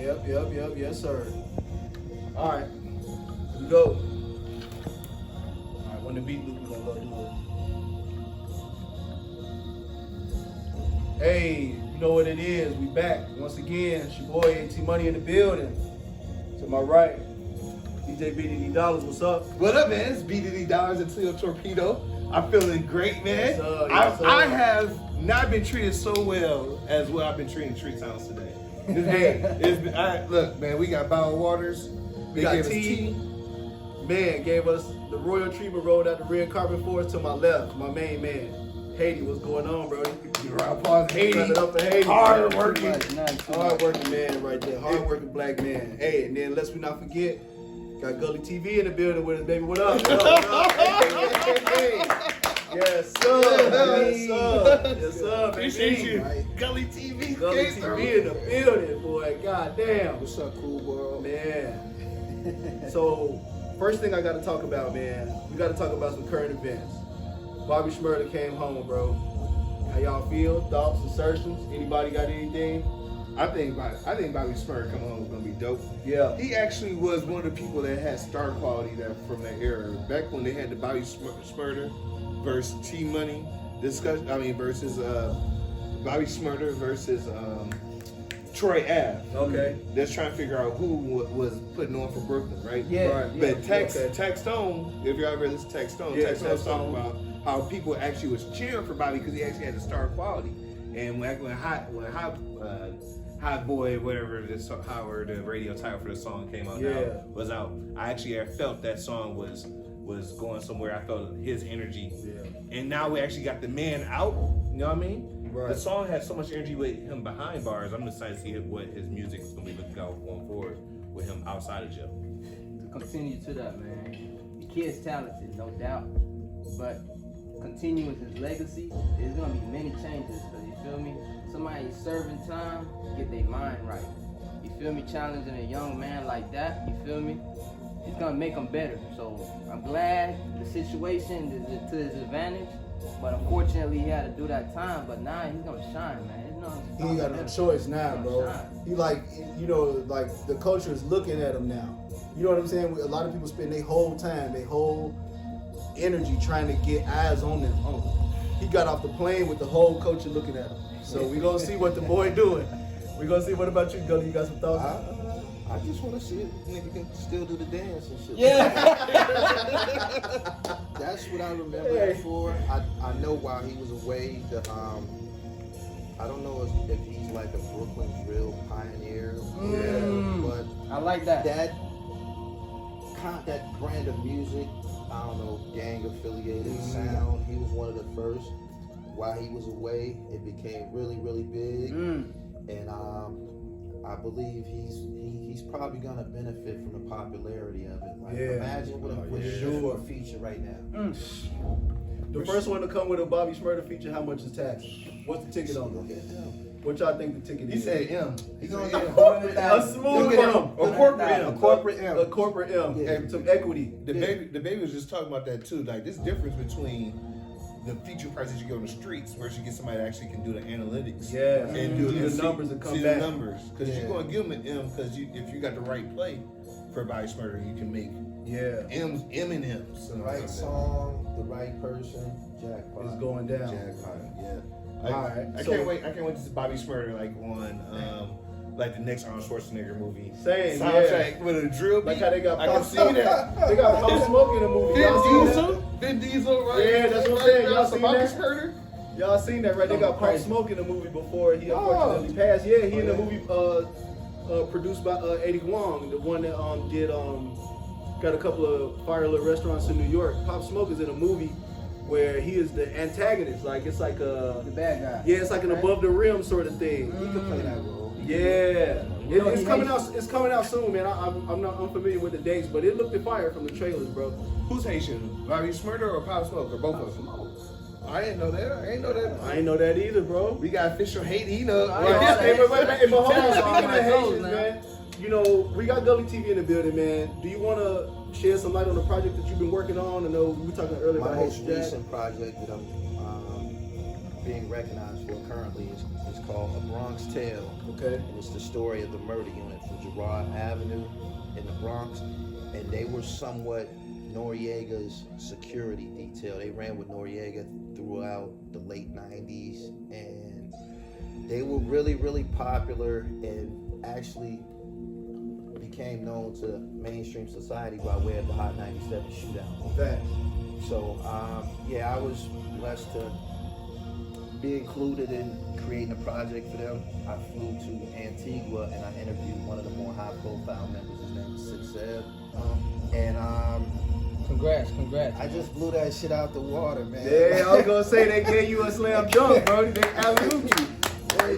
Yep. Yes, sir. All right. Here we go. All right, when the beat loop, we're going to go do it. Hey, you know what it is. We back once again. It's your boy AT Money in the building. To my right, DJ B-Diddy Dollars. What's up? What up, man? It's B-Diddy Dollars and Cleo Torpedo. I'm feeling great, man. Yes, sir. I have not been treated so well as what I've been treating Tree Towns today. Look, man, we got Bottled Waters. We got tea. Man, gave us the royal treatment, rolled out the red carpet for us to my left, my main man. Haiti, what's going on, bro? Round applause, Haiti. Clap it up for Haiti. Hard working Man right there. Hard working black man. Hey, and then let's we not forget, got Gully TV in the building with us, baby. What up? Hey. Yes, sir. Yes, sir. Appreciate you. Right. Gully TV. Gully TV in the building, boy. God damn. What's up, cool world? Man. So, first thing I got to talk about, man, we got to talk about some current events. Bobby Shmurda came home, bro. How y'all feel? Thoughts, assertions? Anybody got anything? I think Bobby Shmurda coming home is gonna be dope. Yeah. He actually was one of the people that had star quality from that era. Back when they had the Bobby Shmurda versus T Money discussion. Versus Bobby Shmurda versus Troy Ave. Okay. That's trying to figure out who was putting on for Brooklyn, right? Yeah. Right. But Tax Stone, if y'all ever listen to Tax Stone, Yeah, Tax Stone's Stone. talking about how people actually was cheering for Bobby because he actually had the star quality. And when Hot Boy, whatever however the radio title for the song came out, was out. I actually felt that song was going somewhere. I felt his energy. Yeah. And now we actually got the man out. You know what I mean? Right. The song has so much energy with him behind bars. I'm excited to see what his music is going to be looking out going forward with him outside of jail. To continue to that, man. The kid's talented, no doubt. But continuing his legacy, there's going to be many changes. Because you feel me? Somebody serving time, get their mind right. You feel me? Challenging a young man like that, you feel me? It's going to make him better. So I'm glad the situation is to his advantage. But unfortunately, he had to do that time. But now he's gonna shine, man. He ain't got no choice now, bro. He like the culture is looking at him now. You know what I'm saying? A lot of people spend their whole time, their whole energy trying to get eyes on him. He got off the plane with the whole culture looking at him. So we gonna see what the boy doing. We gonna see. What about you, Gully? You got some thoughts? I just want to see if nigga can still do the dance and shit. Yeah. That's what I remember him for. I know while he was away, I don't know if he's like a Brooklyn drill pioneer. But I like that. That brand of music, I don't know, gang affiliated sound. He was one of the first. While he was away, it became really, really big. And I believe he's probably gonna benefit from the popularity of it. Like, imagine what a sure feature right now. The first one to come with a Bobby Shmurda feature, how much is tax? What's the ticket on it? What y'all think the ticket is? He said M. He's gonna get a smooth M. A corporate M. A corporate M. A corporate M. Yeah. And some equity. The baby was just talking about that too. Like this difference between the feature prices you get on the streets versus you get somebody that actually can do the analytics. Yeah. And do the numbers and come see back. the numbers. Because you're going to give them an M because if you got the right play for Bobby Shmurda, you can make M's, M and M's. the right song, the right person, jackpot. It's going down. Jackpot, yeah. Alright. I can't wait to see Bobby Shmurda like on like the next Arnold Schwarzenegger movie. Same, soundtrack with a drill beat. Like how they got I can see that. They got Pop Smoke in the movie. Vin Diesel, right? Yeah, that's what I'm saying. Y'all seen Bobby that? Shmurda? Y'all seen that, right? They got Pop Smoke in the movie before he unfortunately passed. Yeah, he in the movie produced by Eddie Wong, the one that did got a couple of fire little restaurants in New York. Pop Smoke is in a movie where he is the antagonist. Like it's like The bad guy. yeah, it's like an above the rim sort of thing. He could play that role. Yeah, it's coming out. It's coming out soon, man. I'm not unfamiliar with the dates, but it looked fire from the trailers, bro. Who's Haitian? Bobby Shmurda or Pop Smoke or both of them? I didn't know that. I ain't know that either, bro. We got official Haiti. He knows. Hey, but hold on. Speaking of Haitians, man, you know we got Gully TV in the building, man. Do you want to shed some light on the project that you've been working on? I know we were talking earlier My about most Haitian Jack. recent project that I'm being recognized for currently is It's called A Bronx Tale. Okay. And it's the story of the murder unit from Girard Avenue in the Bronx. And they were somewhat Noriega's security detail. They ran with Noriega throughout the late 90s. And they were really, really popular and actually became known to mainstream society by way of the Hot 97 shootout. That. So, yeah, I was blessed to be included in creating a project for them. I flew to Antigua and I interviewed one of the more high-profile members. His name is Sip Zeb. And Congrats. I just blew that shit out the water, man. Yeah, I was gonna say they gave you a slam dunk, bro. They alley-ooped you.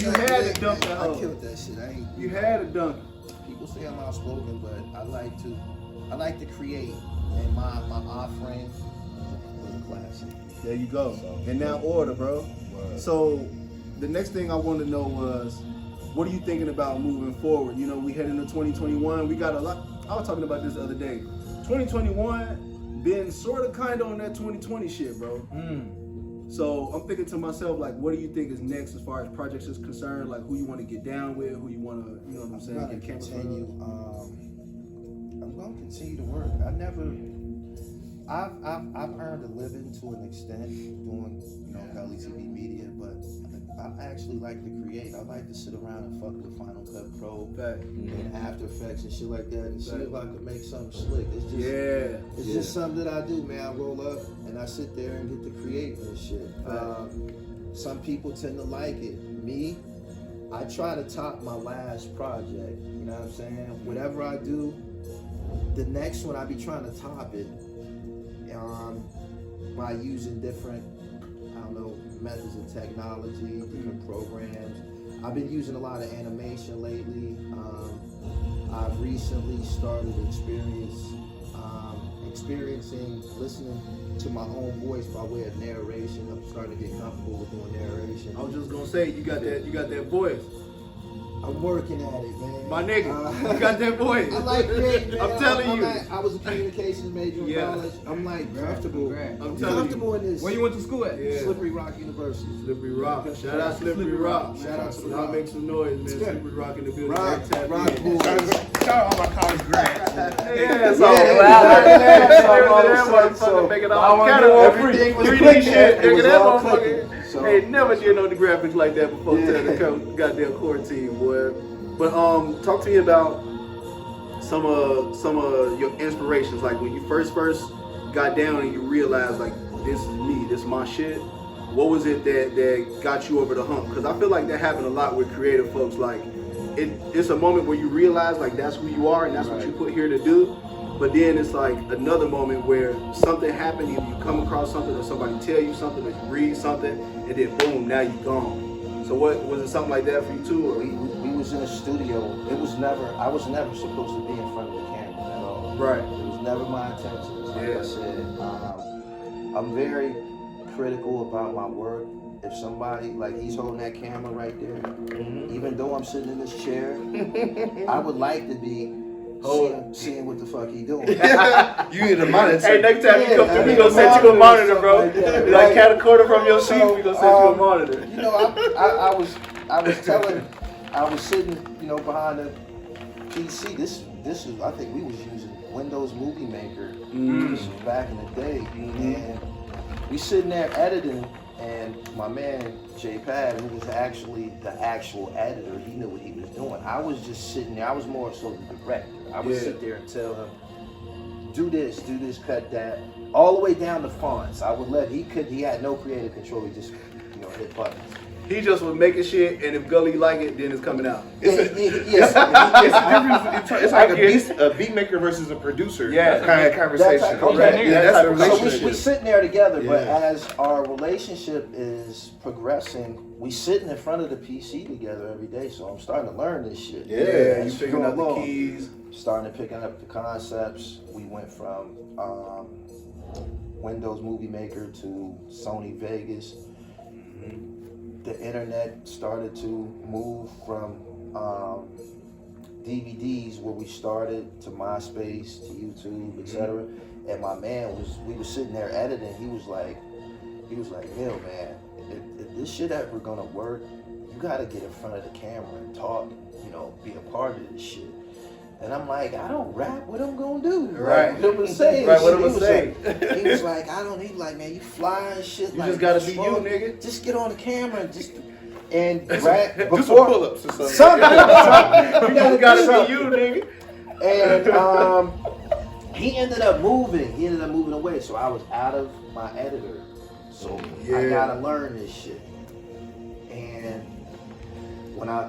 You had to dunk that I hoe. killed that shit. You had to dunk. People say I'm outspoken, but I like to create, and my offering was a classic. There you go. In that order, bro. Word. So the next thing I wanted to know was, what are you thinking about moving forward? You know, we head into 2021. We got a lot. I was talking about this the other day. 2021 been sort of kind of on that 2020 shit, bro. So I'm thinking to myself, like, what do you think is next as far as projects is concerned? Like, who you want to get down with, who you want to, you know what I'm saying, I'm get gonna cameras continue. I'm gonna continue to work. I've earned a living to an extent doing, Gully TV media, but I actually like to create. I like to sit around and fuck with Final Cut Pro and After Effects and shit like that, and see if I could make something slick. It's just something that I do, man. I roll up and I sit there and get to create this shit. Some people tend to like it. Me, I try to top my last project. You know what I'm saying? Whatever I do, the next one I be trying to top it by using different, methods of technology, different programs. I've been using a lot of animation lately. I've recently started experiencing listening to my own voice by way of narration. I'm starting to get comfortable with doing narration. I was just gonna say, you got that voice. I'm working at it, man. My nigga, you got that voice. I like creating, man. I'm telling you. I was a communications major in college. I'm like comfortable. I'm telling comfortable in this. Where you went to school at? Yeah. Slippery Rock University. Slippery Rock. Shout out Slippery Rock. Shout out to the Y'all Rock. make some noise, man. Slippery Rock in the building. Rock Tap in. boys. Shout out all my college grads. Yeah, so motherfucker making all kind of everything was 3D shit. it was Nigga, that all motherfucker. clicking. So- Hey, never did know the graphics like that before. Yeah. Tell the goddamn quarantine, boy. But talk to me about some of your inspirations. Like when you first got down and you realized like this is me, this is my shit. What was it that got you over the hump? Because I feel like that happened a lot with creative folks. Like it's a moment where you realize like that's who you are and that's what you put here to do. But then it's like another moment where something happened, either you come across something or somebody tell you something or you read something, and then boom, now you're gone. So what was it, something like that for you too? Or? We was in a studio. I was never supposed to be in front of the camera at all. Right. It was never my intention. Like I said, I'm very critical about my work. If somebody, like he's holding that camera right there, even though I'm sitting in this chair, I would like to be seeing what the fuck he doing. You need a monitor. Hey, next time you come through, we gonna set you a monitor, bro. Like cat a quarter from your seat, we gonna set you a monitor. You know, I was sitting, behind the PC. This is, I think we was using Windows Movie Maker. This was back in the day, and we sitting there editing, and my man J Pad, who was actually the actual editor, he knew what he was doing. I was just sitting there. I was more so the director. I would sit there and tell him, do this, cut that, all the way down to fonts. I would let he had no creative control. He just hit buttons. He just was making shit, and if Gully like it, then it's coming out. It's like a beat maker versus a producer kind of conversation. That's a relationship. We sitting there together, but as our relationship is progressing, we sitting in front of the PC together every day. So I'm starting to learn this shit. Yeah, you figuring out the keys. Starting to picking up the concepts. We went from Windows Movie Maker to Sony Vegas. The internet started to move from DVDs where we started to MySpace to YouTube, etc. And my man we were sitting there editing. He was like, yo, man, if this shit ever gonna work, you gotta get in front of the camera and talk, you know, be a part of this shit. And I'm like, I don't rap. What I'm gonna do? Right. Like, what I'm gonna say? Right. What Shit. I'm gonna say? He was like, I don't. He like, man, you fly and shit. You like, just gotta be what's wrong? you, nigga. Just get on the camera and rap Do some before pull-ups or something. something. You gotta Something. be you, nigga. And he ended up moving. He ended up moving away. So I was out of my editor. So I gotta learn this shit. And when I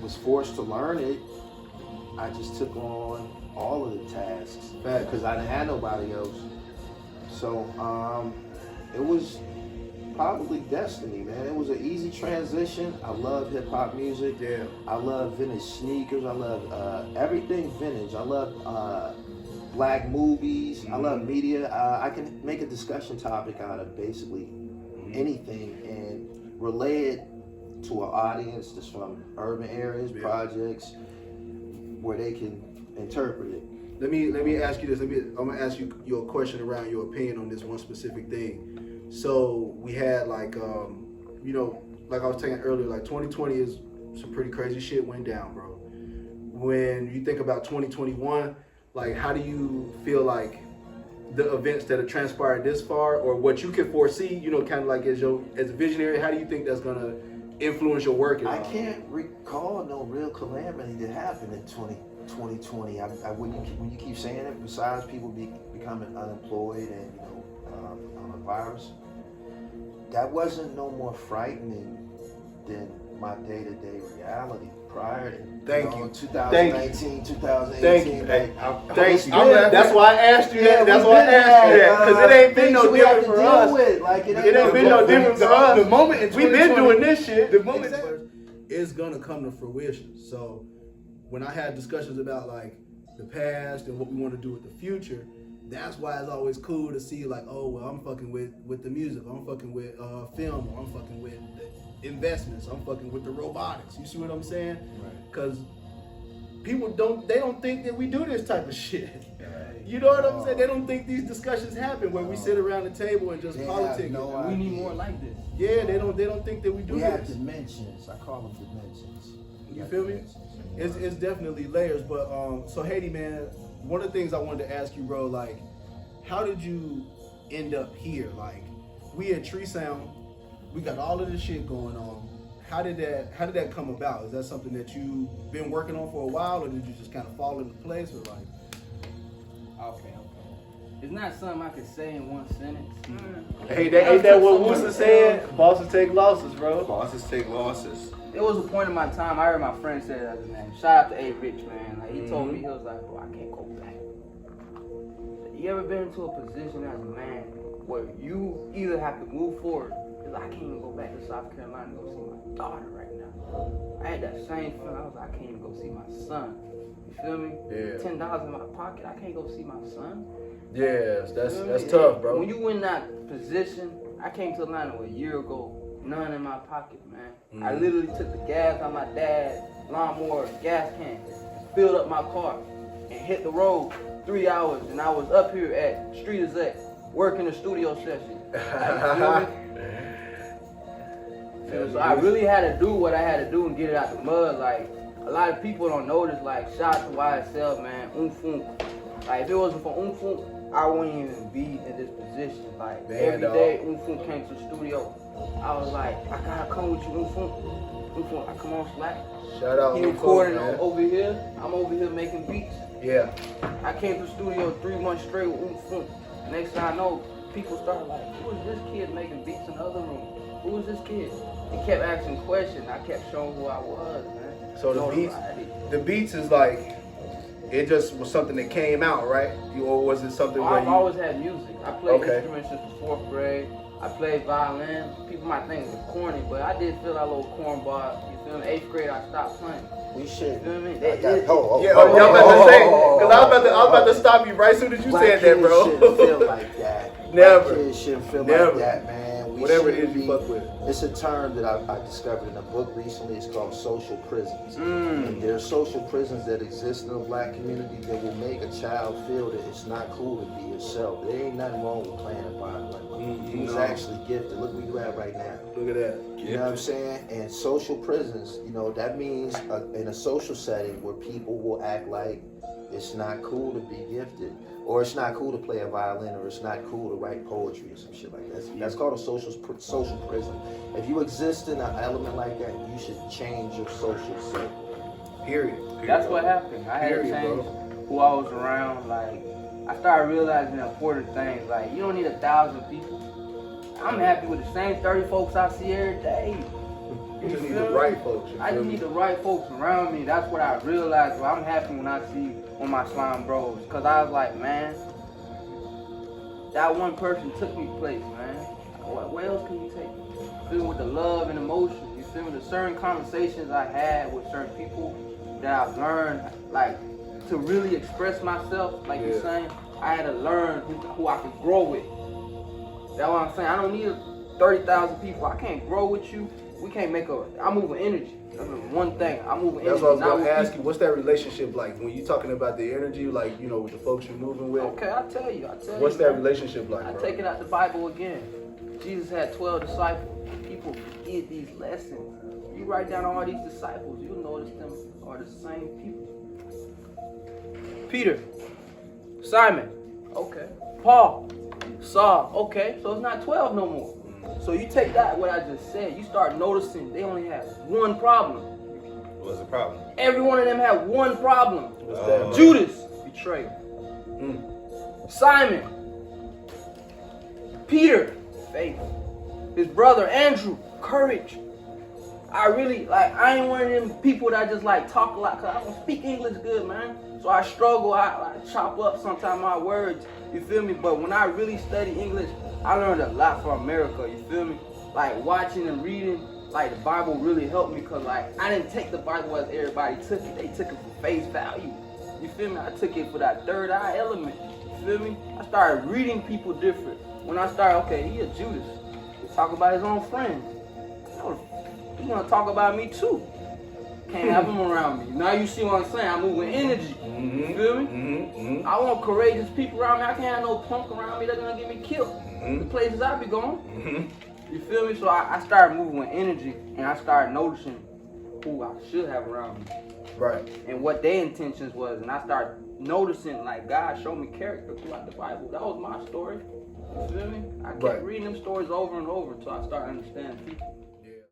was forced to learn it, I just took on all of the tasks because I didn't have nobody else. So it was probably destiny, man. It was an easy transition. I love hip hop music. Yeah. I love vintage sneakers. I love everything vintage. I love black movies. I love media. I can make a discussion topic out of basically anything and relay it to an audience that's from urban areas, projects, where they can interpret it. Let me ask you this. I'm gonna ask you your question around your opinion on this one specific thing. So we had like you know, like I was saying earlier, like 2020 is some pretty crazy shit went down, bro. When you think about 2021, like how do you feel like the events that have transpired this far, or what you can foresee, you know, kind of like as a visionary, how do you think that's gonna influence your work? I can't recall no real calamity that happened in 2020. When you keep saying it, besides people becoming unemployed and, you know, on a virus, that wasn't no more frightening than my day-to-day reality prior to 2019, 2018. Thank you. Thank you. That's why I asked you that. That's why I asked you that. Because it ain't been no different for us. It ain't been no different for us. The moment we've been doing this shit. The moment it's gonna come to fruition. So when I had discussions about like the past and what we want to do with the future, that's why it's always cool to see like, oh well, I'm fucking with the music, I'm fucking with film, or I'm fucking with the investments, I'm fucking with the robotics. You see what I'm saying? Right. Because people don't think that we do this type of shit. You know what I'm saying? They don't think these discussions happen where we sit around the table and just politic. We need more like this. Yeah, they don't think that we do We this. have dimensions. I call them dimensions. You feel me? It's definitely layers. But so Haiti, man, one of the things I wanted to ask you, bro, like, how did you end up here? Like, we at Tree Sound, we got all of this shit going on. How did that come about? Is that something that you've been working on for a while, or did you just kind of fall into place, or like? Okay. It's not something I could say in one sentence. Hey, ain't that what Woosa said? Bosses take losses, bro. Bosses take losses. There was a point in my time, I heard my friend say that, man. Shout out to A Rich, man. Like, he told me, he was like, bro, I can't go back. You ever been into a position as a man where you either have to move forward, because I can't even go back to South Carolina to go see my daughter right now. I had that same feeling. I was like, I can't even go see my son. You feel me? Yeah. $10 in my pocket, I can't go see my son. Yes, that's Yeah. tough, bro. When you in that position, I came to Atlanta a year ago, none in my pocket, man. I literally took the gas out my dad's lawnmower gas can, filled up my car, and hit the road 3 hours, and I was up here at Street Exec, working the studio session. Like, so I really had to do what I had to do and get it out the mud. Like, a lot of people don't know this, like, shout out to YSL, man, Like, if it wasn't for I wouldn't even be in this position. Like, every day came to the studio, I was like, I gotta come with you, I come on Slack. Shout out. He recording over here, I'm over here making beats. Yeah. I came to the studio 3 months straight with Next thing I know, people started like, who is this kid making beats in the other room? Who is this kid? They kept asking questions. I kept showing who I was, man. So the beats is like, it just was something that came out, right? Or was it something where I've always had music. I played instruments since the 4th grade. I played violin. People might think it was corny, but I did feel that little cornball. You feel me? 8th grade, I stopped playing. We should. You feel me? Yeah, I was about to stop you right as soon as you said that, bro. Shouldn't feel like that. Never. Kids shouldn't feel Never. like that, man. whatever it shouldn't is you be- fuck with. It's a term that I discovered in a book recently. It's called social prisons. And there are social prisons that exist in the black community that will make a child feel that it's not cool to be yourself. There ain't nothing wrong with playing a part. Like, you was actually gifted. Look where you at right now. Look at that. You know what I'm saying? And social prisons, you know, that means in a social setting where people will act like it's not cool to be gifted, or it's not cool to play a violin, or it's not cool to write poetry or some shit like that. That's called a social prison. If you exist in an element like that, you should change your social circle. Period. That's what happened. I had to Period, change bro. who I was around. Like, I started realizing the important things. Like, you don't need 1,000 people. I'm happy with the same 30 folks I see every day. You just need feel the me? right folks. I just need the right folks around me. That's what I realized. Well, I'm happy when I see one of my slime bros. Because I was like, man, that one person took me place, man. Where else can you take me? Feel with the love and emotion. You feel me? The certain conversations I had with certain people that I've learned, like, to really express myself, like you're saying, I had to learn who I could grow with. That's what I'm saying. I don't need 30,000 people. I can't grow with you. We can't make I move with energy. That's one thing. I move with That's energy. what I was not going to with ask people. you. What's that relationship like when you talking about the energy, like, you know, with the folks you're moving with? Okay, I'll tell you. What's you, that man. relationship like, I bro? take it out the Bible again. Jesus had 12 disciples. People forget these lessons. You write down all these disciples, you'll notice them are the same people. Peter, Simon, okay. Paul, Saul, okay. So it's not 12 no more. So you take that, what I just said, you start noticing they only have one problem. What's the problem? Every one of them had one problem. What's that, bro? Judas, betrayal. Simon, Peter, faith. His brother Andrew, courage. I ain't one of them people that just like talk a lot, cause I don't speak English good, man. So I struggle, I chop up sometimes my words, you feel me? But when I really study English, I learned a lot from America, you feel me? Like watching and reading, like the Bible really helped me, cause like I didn't take the Bible as everybody took it. They took it for face value. You feel me? I took it for that third eye element. You feel me? I started reading people different. When I started, okay, he a Judas. He talk about his own friends. He's gonna talk about me too. Can't have him around me. Now you see what I'm saying? I move with energy. You feel me? I want courageous people around me. I can't have no punk around me that's gonna get me killed. The places I be going. You feel me? So I started moving with energy, and I started noticing who I should have around me. Right. And what their intentions was. And I started noticing, like, God showed me character throughout the Bible. That was my story. You feel me? I kept reading them stories over and over until I started understanding people.